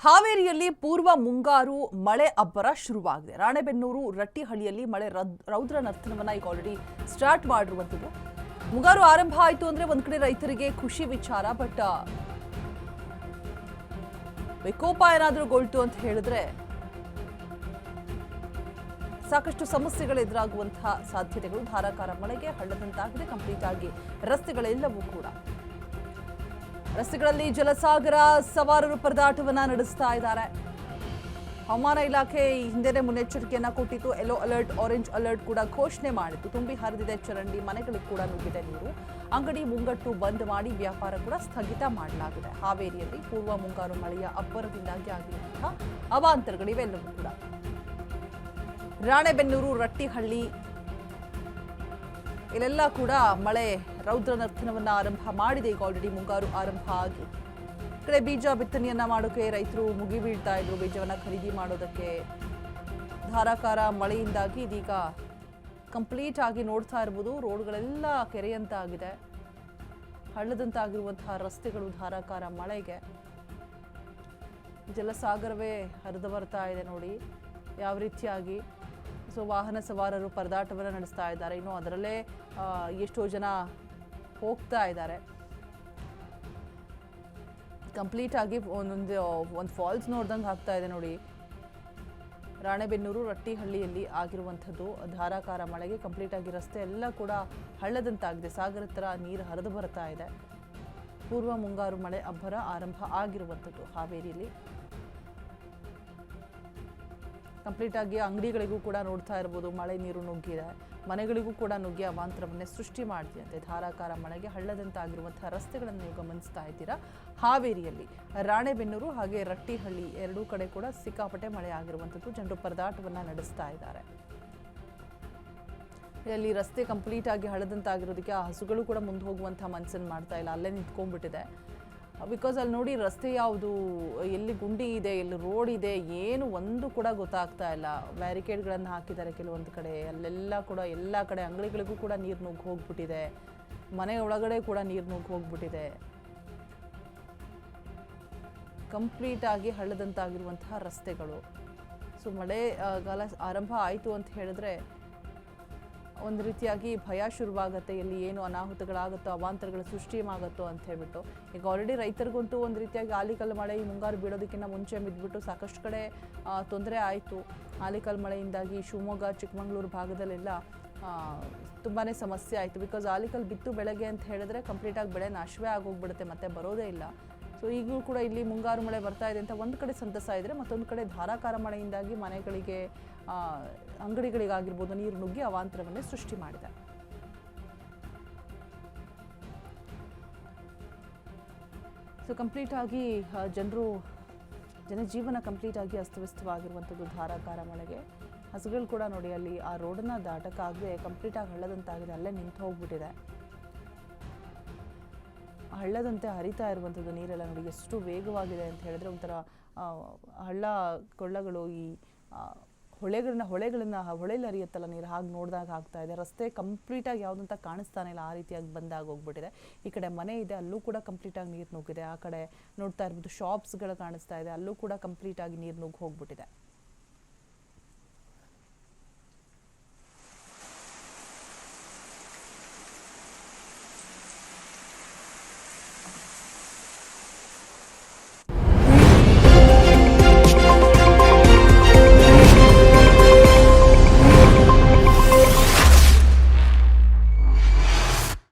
ಹಾವೇರಿಯಲ್ಲಿ ಪೂರ್ವ ಮುಂಗಾರು ಮಳೆ ಅಬ್ಬರ ಶುರುವಾಗಿದೆ. ರಾಣೆಬೆನ್ನೂರು ರಟ್ಟಿಹಳ್ಳಿಯಲ್ಲಿ ಮಳೆ ರೌದ್ರ ನರ್ತನವನ್ನ ಈಗ ಆಲ್ರೆಡಿ ಸ್ಟಾರ್ಟ್ ಮಾಡಿರುವಂಥದ್ದು. ಮುಂಗಾರು ಆರಂಭ ಆಯಿತು ಅಂದ್ರೆ ಒಂದ್ ಕಡೆ ರೈತರಿಗೆ ಖುಷಿ ವಿಚಾರ, ಬಟ್ ವಿಕೋಪ ಏನಾದರೂ ಗೊಳ್ತು ಅಂತ ಹೇಳಿದ್ರೆ ಸಾಕಷ್ಟು ಸಮಸ್ಯೆಗಳು ಎದುರಾಗುವಂತಹ ಸಾಧ್ಯತೆಗಳು. ಧಾರಾಕಾರ ಮಳೆಗೆ ಹಳ್ಳದಂತಾಗಿದೆ. ಕಂಪ್ಲೀಟ್ ಆಗಿ ರಸ್ತೆಗಳೆಲ್ಲವೂ ಕೂಡ, ರಸ್ತೆಗಳಲ್ಲಿ ಜಲಸಾಗರ ಸವಾರರು ಪರದಾಟವನ್ನ ನಡೆಸ್ತಾ ಇದ್ದಾರೆ. ಹವಾಮಾನ ಇಲಾಖೆ ಈ ಹಿಂದೆನೇ ಮುನ್ನೆಚ್ಚರಿಕೆಯನ್ನ ಕೊಟ್ಟಿತ್ತು. ಯೆಲ್ಲೋ ಅಲರ್ಟ್, ಆರೆಂಜ್ ಅಲರ್ಟ್ ಕೂಡ ಘೋಷಣೆ ಮಾಡಿತ್ತು. ತುಂಬಿ ಹರಿದಿದೆ ಚರಂಡಿ, ಮನೆಗಳಿಗೆ ಕೂಡ ನುಗ್ಗಿದೆ ನೀರು. ಅಂಗಡಿ ಮುಂಗಟ್ಟು ಬಂದ್ ಮಾಡಿ ವ್ಯಾಪಾರ ಕೂಡ ಸ್ಥಗಿತ ಮಾಡಲಾಗಿದೆ. ಹಾವೇರಿಯಲ್ಲಿ ಪೂರ್ವ ಮುಂಗಾರು ಮಳೆಯ ಅಬ್ಬರದಿಂದಾಗಿ ಆಗಿರುವಂತಹ ಅವಾಂತರಗಳಿವೆಲ್ಲವೂ ಕೂಡ. ರಾಣೆಬೆನ್ನೂರು ರಟ್ಟಿಹಳ್ಳಿ ಇಲ್ಲೆಲ್ಲ ಕೂಡ ಮಳೆ ರೌದ್ರ ನರ್ತನವನ್ನ ಆರಂಭ ಮಾಡಿದೆ. ಈಗ ಆಲ್ರೆಡಿ ಮುಂಗಾರು ಆರಂಭ ಆಗಿ ಕಡೆ ಬೀಜ ಬಿತ್ತನೆಯನ್ನ ಮಾಡೋಕೆ ರೈತರು ಮುಗಿ ಬೀಳ್ತಾ ಇದ್ರು. ಬೀಜವನ್ನ ಖರೀದಿ ಮಾಡೋದಕ್ಕೆ ಧಾರಾಕಾರ ಮಳೆಯಿಂದಾಗಿ ಇದೀಗ ಕಂಪ್ಲೀಟ್ ಆಗಿ ನೋಡ್ತಾ ಇರ್ಬೋದು, ರೋಡ್ಗಳೆಲ್ಲ ಕೆರೆಯಂತಾಗಿದೆ, ಹಳ್ಳದಂತಾಗಿರುವಂತಹ ರಸ್ತೆಗಳು ಧಾರಾಕಾರ ಮಳೆಗೆ. ಜಲಸಾಗರವೇ ಹರಿದು ಬರ್ತಾ ಇದೆ ನೋಡಿ ಯಾವ ರೀತಿಯಾಗಿ. ಸೊ ವಾಹನ ಸವಾರರು ಪರದಾಟವನ್ನು ನಡೆಸ್ತಾ ಇದ್ದಾರೆ. ಇನ್ನು ಅದರಲ್ಲೇ ಎಷ್ಟೋ ಜನ ಹೋಗ್ತಾ ಇದ್ದಾರೆ. ಕಂಪ್ಲೀಟ್ ಆಗಿ ಒಂದು ಫಾಲ್ಸ್ ನೋಡ್ದಂಗೆ ಆಗ್ತಾ ಇದೆ ನೋಡಿ. ರಾಣೆಬೆನ್ನೂರು ರಟ್ಟಿಹಳ್ಳಿಯಲ್ಲಿ ಆಗಿರುವಂಥದ್ದು ಧಾರಾಕಾರ ಮಳೆಗೆ ಕಂಪ್ಲೀಟ್ ಆಗಿ ರಸ್ತೆ ಎಲ್ಲ ಕೂಡ ಹಳ್ಳದಂತಾಗಿದೆ. ಸಾಗರ ಥರ ನೀರು ಹರಿದು ಬರ್ತಾ ಇದೆ. ಪೂರ್ವ ಮುಂಗಾರು ಮಳೆ ಅಬ್ಬರ ಆರಂಭ ಆಗಿರುವಂಥದ್ದು ಹಾವೇರಿಯಲ್ಲಿ. ಕಂಪ್ಲೀಟ್ ಆಗಿ ಅಂಗಡಿಗಳಿಗೂ ಕೂಡ ನೋಡ್ತಾ ಇರ್ಬೋದು ಮಳೆ ನೀರು ನುಗ್ಗಿದೆ, ಮನೆಗಳಿಗೂ ಕೂಡ ನುಗ್ಗಿ ಅವಾಂತರವನ್ನೇ ಸೃಷ್ಟಿ ಮಾಡ್ತಿದೆ. ಧಾರಾಕಾರ ಮಳೆಗೆ ಹಳ್ಳದಂತಾಗಿರುವಂತಹ ರಸ್ತೆಗಳನ್ನು ನೀವು ಗಮನಿಸ್ತಾ ಇದ್ದೀರಾ. ಹಾವೇರಿಯಲ್ಲಿ ರಾಣೆಬೆನ್ನೂರು ಹಾಗೆ ರಟ್ಟಿಹಳ್ಳಿ ಎರಡೂ ಕಡೆ ಕೂಡ ಸಿಕ್ಕಾಪಟ್ಟೆ ಮಳೆ ಆಗಿರುವಂಥದ್ದು. ಜನರು ಪರದಾಟವನ್ನ ನಡೆಸ್ತಾ ಇದ್ದಾರೆ. ಇಲ್ಲಿ ರಸ್ತೆ ಕಂಪ್ಲೀಟ್ ಆಗಿ ಹಳ್ಳದಂತಾಗಿರೋದಕ್ಕೆ ಆ ಹಸುಗಳು ಕೂಡ ಮುಂದೆ ಹೋಗುವಂತಹ ಮನಸ್ಸನ್ನು ಮಾಡ್ತಾ ಇಲ್ಲ, ಅಲ್ಲೇ ನಿಂತ್ಕೊಂಡ್ಬಿಟ್ಟಿದೆ. ಬಿಕಾಸ್ ಅಲ್ಲಿ ನೋಡಿ ರಸ್ತೆ ಯಾವುದು, ಎಲ್ಲಿ ಗುಂಡಿ ಇದೆ, ಎಲ್ಲಿ ರೋಡ್ ಇದೆ, ಏನು ಒಂದು ಕೂಡ ಗೊತ್ತಾಗ್ತಾ ಇಲ್ಲ. ಬ್ಯಾರಿಕೇಡ್ಗಳನ್ನು ಹಾಕಿದ್ದಾರೆ ಕೆಲವೊಂದು ಕಡೆ, ಅಲ್ಲೆಲ್ಲ ಕೂಡ ಎಲ್ಲ ಕಡೆ ಅಂಗಡಿಗಳಿಗೂ ಕೂಡ ನೀರು ನುಗ್ಗಿ ಹೋಗ್ಬಿಟ್ಟಿದೆ, ಮನೆ ಒಳಗಡೆ ಕೂಡ ನೀರು ನುಗ್ಗಿ ಹೋಗ್ಬಿಟ್ಟಿದೆ. ಕಂಪ್ಲೀಟ್ ಆಗಿ ಹಳ್ಳದಂತಾಗಿರುವಂತಹ ರಸ್ತೆಗಳು. ಸೊ ಮಳೆ ಕಾಲ ಆರಂಭ ಆಯಿತು ಅಂತ ಹೇಳಿದ್ರೆ ಒಂದು ರೀತಿಯಾಗಿ ಭಯ ಶುರುವಾಗುತ್ತೆ. ಎಲ್ಲಿ ಏನು ಅನಾಹುತಗಳಾಗುತ್ತೋ, ಅವಾಂತರಗಳ ಸೃಷ್ಟಿಯಾಗುತ್ತೋ ಅಂತ ಹೇಳ್ಬಿಟ್ಟು. ಈಗ ಆಲ್ರೆಡಿ ರೈತರಿಗಂತೂ ಒಂದು ರೀತಿಯಾಗಿ ಆಲಿಕಲ್ಲು ಮಳೆ ಈ ಮುಂಗಾರು ಬೀಳೋದಕ್ಕಿಂತ ಮುಂಚೆ ಬಿದ್ದುಬಿಟ್ಟು ಸಾಕಷ್ಟು ಕಡೆ ತೊಂದರೆ ಆಯಿತು. ಆಲಿಕಲ್ಲು ಮಳೆಯಿಂದಾಗಿ ಶಿವಮೊಗ್ಗ, ಚಿಕ್ಕಮಗಳೂರು ಭಾಗದಲ್ಲೆಲ್ಲ ತುಂಬಾ ಸಮಸ್ಯೆ ಆಯಿತು. ಬಿಕಾಸ್ ಆಲಿಕಲ್ಲು ಬಿತ್ತು ಬೆಳಗ್ಗೆ ಅಂತ ಹೇಳಿದ್ರೆ ಕಂಪ್ಲೀಟಾಗಿ ಬೆಳೆ ನಾಶವೇ ಆಗೋಗ್ಬಿಡುತ್ತೆ, ಮತ್ತೆ ಬರೋದೇ ಇಲ್ಲ. ಸೊ ಈಗಲೂ ಕೂಡ ಇಲ್ಲಿ ಮುಂಗಾರು ಮಳೆ ಬರ್ತಾ ಇದೆ ಅಂತ ಒಂದು ಕಡೆ ಸಂತಸ ಇದ್ದರೆ, ಮತ್ತೊಂದು ಕಡೆ ಧಾರಾಕಾರ ಮಳೆಯಿಂದಾಗಿ ಮನೆಗಳಿಗೆ, ಅಂಗಡಿಗಳಿಗಾಗಿರ್ಬೋದು ನೀರು ನುಗ್ಗಿ ಅವಾಂತರವನ್ನೇ ಸೃಷ್ಟಿ ಮಾಡಿದೆ. ಸೊ ಕಂಪ್ಲೀಟ್ ಆಗಿ ಜನಜೀವನ ಕಂಪ್ಲೀಟ್ ಆಗಿ ಅಸ್ತವ್ಯಸ್ತವಾಗಿರುವಂಥದ್ದು ಧಾರಾಕಾರ ಮಳೆಗೆ. ಹಸುಗಳು ಕೂಡ ನೋಡಿ ಅಲ್ಲಿ ಆ ರೋಡನ್ನ ದಾಟಕ್ಕಾಗದೆ ಕಂಪ್ಲೀಟಾಗಿ ಹಳ್ಳದಂತಾಗಿದೆ, ಅಲ್ಲೇ ನಿಂತು ಹೋಗ್ಬಿಟ್ಟಿದೆ. ಹಳ್ಳದಂತೆ ಹರಿತಾ ಇರುವಂಥದ್ದು ನೀರೆಲ್ಲ ನೋಡಿ ಎಷ್ಟು ವೇಗವಾಗಿದೆ ಅಂತ ಹೇಳಿದ್ರೆ, ಒಂಥರ ಹಳ್ಳ ಕೊಳ್ಳಗಳು ಈ ಹೊಳೆಯಲ್ಲಿ ಹರಿಯುತ್ತಲ್ಲ ನೀರು, ಹಾಗೆ ನೋಡಿದಾಗ ಆಗ್ತಾ ಇದೆ. ರಸ್ತೆ ಕಂಪ್ಲೀಟಾಗಿ ಯಾವುದಂತ ಕಾಣಿಸ್ತಾನೆ ಇಲ್ಲ, ಆ ರೀತಿಯಾಗಿ ಬಂದಾಗ ಹೋಗ್ಬಿಟ್ಟಿದೆ. ಈ ಕಡೆ ಮನೆ ಇದೆ, ಅಲ್ಲೂ ಕೂಡ ಕಂಪ್ಲೀಟಾಗಿ ನೀರು ನುಗ್ಗಿದೆ. ಆ ಕಡೆ ನೋಡ್ತಾ ಇರ್ಬೋದು ಶಾಪ್ಸ್ಗಳು ಕಾಣಿಸ್ತಾ ಇದೆ, ಅಲ್ಲೂ ಕೂಡ ಕಂಪ್ಲೀಟಾಗಿ ನೀರು ನುಗ್ಗಿ ಹೋಗ್ಬಿಟ್ಟಿದೆ.